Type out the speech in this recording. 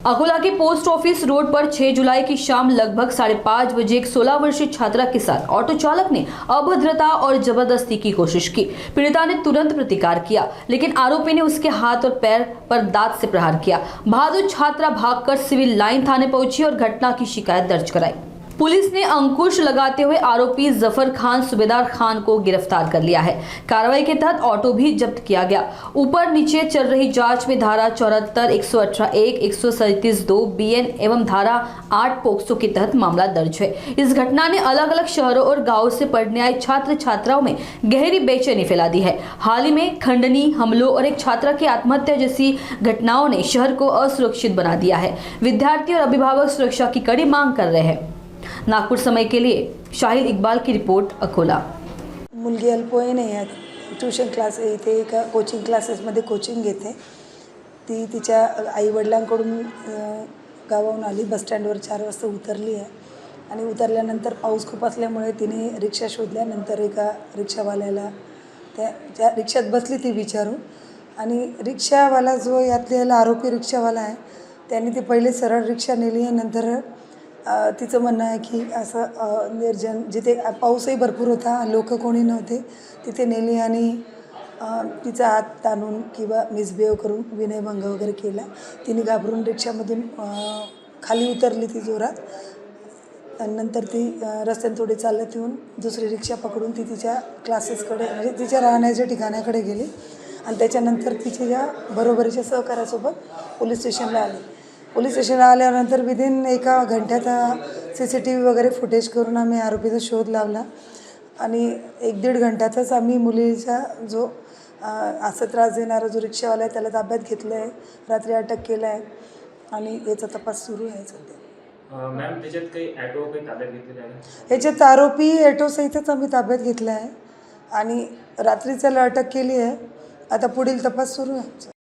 अकोला के post office road पर 6 जुलाई की शाम लगभग 5:30 बजे एक 16 वर्षीय छात्रा के साथ ऑटो चालक ने अभद्रता और जबरदस्ती की कोशिश की। पीड़िता ने तुरंत प्रतिकार किया, लेकिन आरोपी ने उसके हाथ और पैर पर दांत से प्रहार किया। बहादुर छात्रा भागकर सिविल लाइन थाने पहुंची और घटना की शिकायत दर्ज कराई। पुलिस ने अंकुश लगाते हुए आरोपी जफर खान सूबेदार खान को गिरफ्तार कर लिया है। कार्रवाई के तहत ऑटो भी जब्त किया गया। ऊपर नीचे चल रही जांच में धारा 74, 118(1), 137(2) BN एवं धारा 8 पोक्सो के तहत मामला दर्ज है। इस घटना ने अलग अलग शहरों और गाँवों से पढ़ने आए छात्र छात्राओं में गहरी बेचैनी फैला दी है। हाल ही में खंडनी हमलों और एक छात्रा की आत्महत्या जैसी घटनाओं ने शहर को असुरक्षित बना दिया है। विद्यार्थी और अभिभावक सुरक्षा की कड़ी मांग कर रहे हैं। नागपुर समय के लिए शाहिद इकबाल की रिपोर्ट, अकोला। मुलगी अल्पवयीन आहे, ट्यूशन क्लास इथे एका कोचिंग क्लासेसमध्ये कोचिंग घेते। ती तिच्या आईवडिलांकडून गावाहून आली, बसस्टँडवर 4 वाजता उतरली आहे आणि उतरल्यानंतर पाऊस खूप असल्यामुळे तिने रिक्षा शोधल्यानंतर एका रिक्षावाल्याला त्या रिक्षात बसली ती विचारून, आणि रिक्षावाला जो यातला आरोपी रिक्षावाला आहे त्याने ती पहिले सरळ रिक्षा नेली आहे। नंतर तिचं म्हणणं आहे की असं निर्जन जिथे पाऊसही भरपूर होता, लोक कोणी नव्हते, तिथे नेली आणि तिचा हात ताणून किंवा मिसबिहेव करून विनयभंग वगैरे केला। तिने घाबरून रिक्षामधून खाली उतरली ती जोरात, आणि नंतर ती रस्त्याने थोडी चालत येऊन दुसरी रिक्षा पकडून ती तिच्या क्लासेसकडे म्हणजे तिच्या राहण्याच्या ठिकाणाकडे गेली आणि त्याच्यानंतर तिच्या बरोबरीच्या सहकाऱ्यासोबत पोलीस स्टेशनला आली। पोलीस स्टेशनला आल्यानंतर विदिन एका घंट्यात CCTV वगैरे फुटेज करून आम्ही आरोपीचा शोध लावला आणि 1-1.5 घंट्यातच आम्ही मुलीचा जो असं त्रास देणारा जो रिक्षावाला आहे त्याला ताब्यात घेतलं आहे, रात्री अटक केलं आहे आणि याचा तपास सुरू आहे सध्या। मॅम, त्याच्यात काही ॲटो काही ताब्यात घेतलेले आहे? याच्यात आरोपी ॲटोसहितच आम्ही ताब्यात घेतला आहे आणि रात्रीच्याला अटक केली आहे। आता पुढील तपास सुरू आहे।